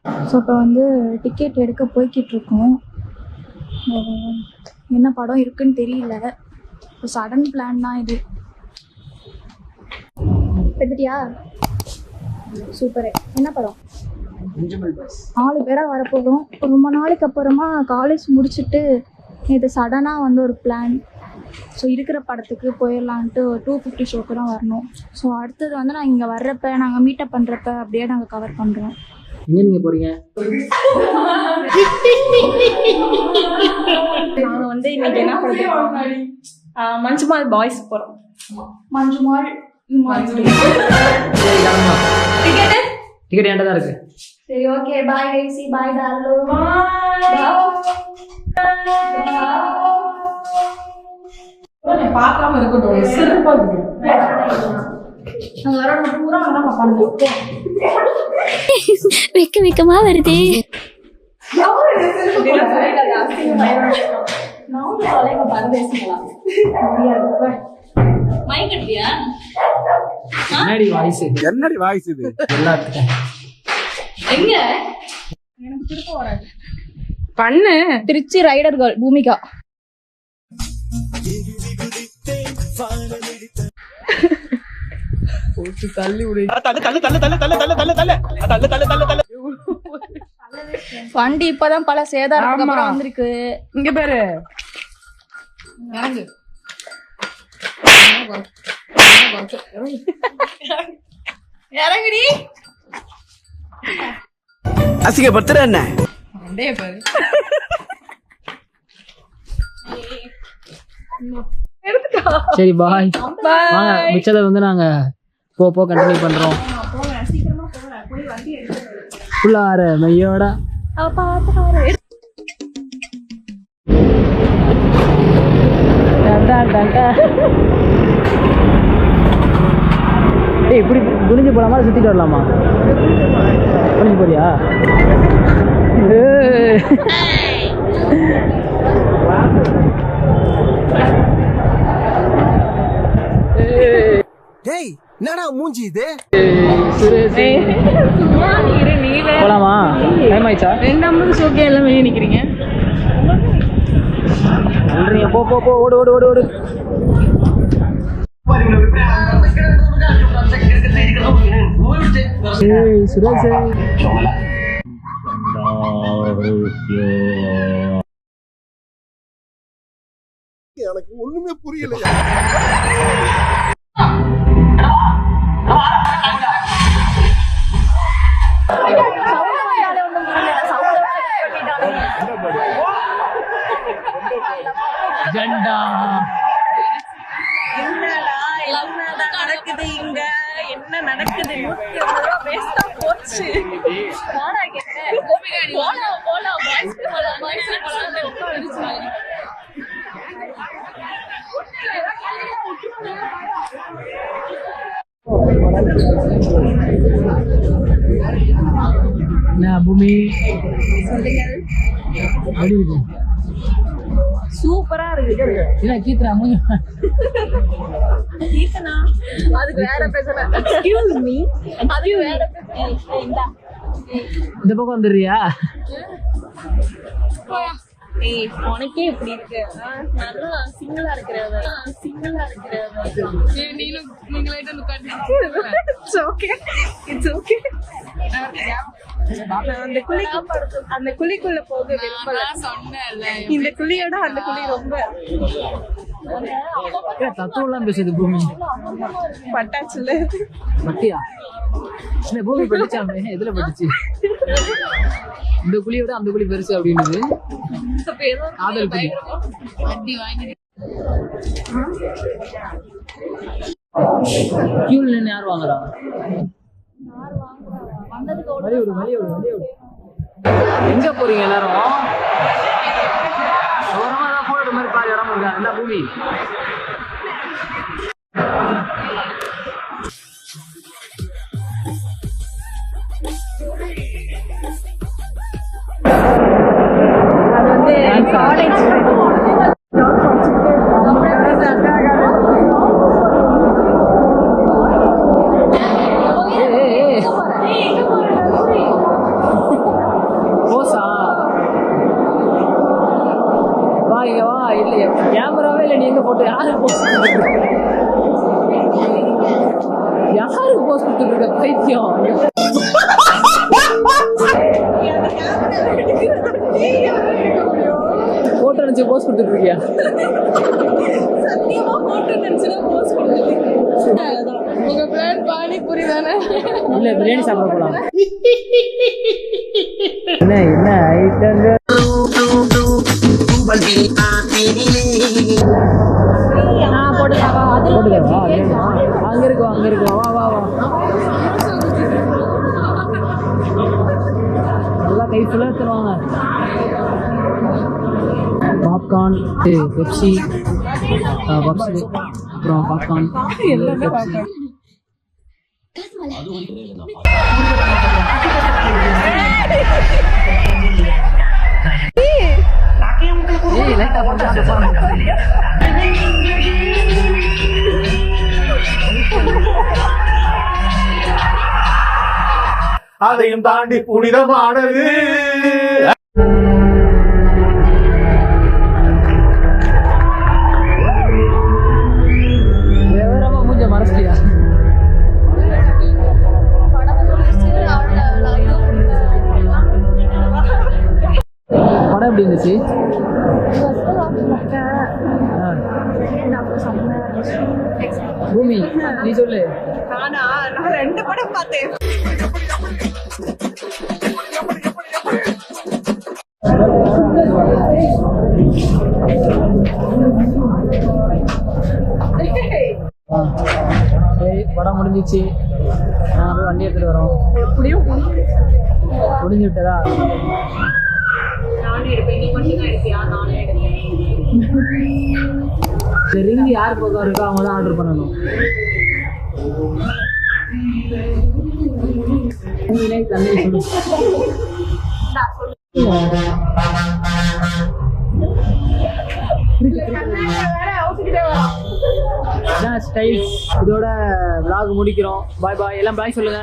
So இப்போ வந்து ticket எடுக்க போய்கிட்டு இருக்கோம். என்ன படம் இருக்குன்னு தெரியல. இப்போ சடன் பிளான் தான் இது. எடுத்துட்டியா? சூப்பரு. என்ன படம்? 4 பேராக வரப்போகிறோம். ரொம்ப நாளைக்கு அப்புறமா காலேஜ் முடிச்சுட்டு இது சடனாக வந்து ஒரு பிளான். ஸோ இருக்கிற படத்துக்கு போயிடலான்ட்டு 250 ஷோக்கு தான் வரணும். ஸோ அடுத்தது வந்து நான் இங்கே வர்றப்ப நாங்கள் மீட்டப் பண்ணுறப்ப அப்படியே நாங்கள் கவர் பண்ணுறோம். எங்கே நீங்கள் போகிறீங்க? நாங்கள் வந்து இன்னைக்கு என்ன பண்ணுறோம்? மஞ்சுமால் பாய்ஸ் போகிறோம். மஞ்சுமால் டிக்கெட் என்கிட்ட தான் இருக்கு. சரி, ஓகே. பாய் ரைசி, பாய் டார்லோ. பார்க்காம இருக்கட்டும். சிறப்பா இருக்கு. வெக்க வெக்கமா வருது. என்னடி வாய்ஸ் இது? எல்லாத்துக்கும் எங்க எனக்கு திருப்ப வராது. பண்ணு. Trichy rider girl Bhoomika. வண்டி இப்பதான் பல சேதாரத்துக்கு அப்புறம் வந்திருக்கு. இங்க பேரு இறங்குடி. அசிங்கப்படுத்துற என்ன? பாரு. சரி பாய். வாங்க, மிச்சத்தை வந்து நாங்க போ கண்டினியூ பண்றோம். புள்ளார மையோட இப்படி குனிஞ்சு போலாமா, சுத்திட்டு வரலாமா? குனிஞ்சு போறியா? டேய், என்னடா மூஞ்சி இது? போலாமா? டைம் ஆயிடுச்சா? 2:50 ஷோக்கே எல்லாம் வெளியே நிக்கிறீங்க. போ ஓடு ஓடு ஓடு ஓடு. சுரேஷ் எனக்கு ஒண்ணுமே புரியலையா? ஜெண்டா என்னடா நடக்குது இங்க? என்ன நடக்குது? 150 ரூபா வேஸ்டா போச்சு. பூமி சூப்பரா இருக்கு. என்ன கீத்ரா மூஞ்சி? கீர்த்தனா அதுக்கு வேற பேசல. எக்ஸ்கியூஸ் மீ, அதுக்கு வேற பேசல. இந்த பக்கம் வந்துடுறியா? ஏய், உனக்கே இப்படி இருக்கு. நல்லா சிங்கிளா இருக்கிறத அந்த குழிக்குள்ள போக விரும்பல. இந்த குழியோட அந்த குழி ரொம்ப தத்துவம் பேசுது பூமி. பட்டாச்சுல பட்டியா? இந்த பூமி படிச்சாமே எதுல படிச்சு? இந்த குழியோட அந்த குழி பெருசு அப்படின்னு காதல் குழி. கியூல நின்று யார் வாங்குறா? எங்க போறீங்க எல்லாரும்? போடுற மாதிரி பாரு இடம் இருக்கா? என்ன பூமி? அது வந்து காலேஜ் போஸ்ட் கொடுத்துட்டு இருக்க பைத்தியம். போட்டோ நினைச்சு போஸ்ட் கொடுத்துட்டு இருக்கியா? சத்தியமா போட்டு நினைச்சுதான் போஸ்ட் கொடுத்துருக்கேன். உங்க பிளான் பானிபூரி தானே? இல்ல பிரியாணி சாப்பிட போலாம். என்ன ஐட்டங்க போட்டுக்கவா? அங்க இருக்கு வா வா வா. நல்லா கை ஃபுல்லா எடுத்துருவாங்க. பாப்கார்ன், பெப்சி, பப்ஸ், அப்புறம் பாப்கார்ன், பெப்சி. லைட்டா அதையும் தாண்டி புனிதமானது. விவரமா மூஞ்ச மறைச்சிட்டியா? படம் எப்படி இருந்துச்சு? பூமி நீ சொல்லு. நான் 2 படம் பார்த்தேன். சரி படம் முடிஞ்சிச்சு. நான் போய் வண்டி எடுத்துட்டு வரோம். எப்படியும் முடிஞ்சு விட்டதா? நானே எடுப்பேன். நீ மட்டும் தான் எடுப்பியா? நானே எடுப்பேன். இந்த ரிங் யார் பக்கம் இருக்கோ அவங்க தான் ஆர்டர் பண்ணணும். ஸ்டைல்ஸ் இதோட vlog முடிக்கிறோம். பாய் பாய். எல்லாம் பாய் சொல்லுங்க.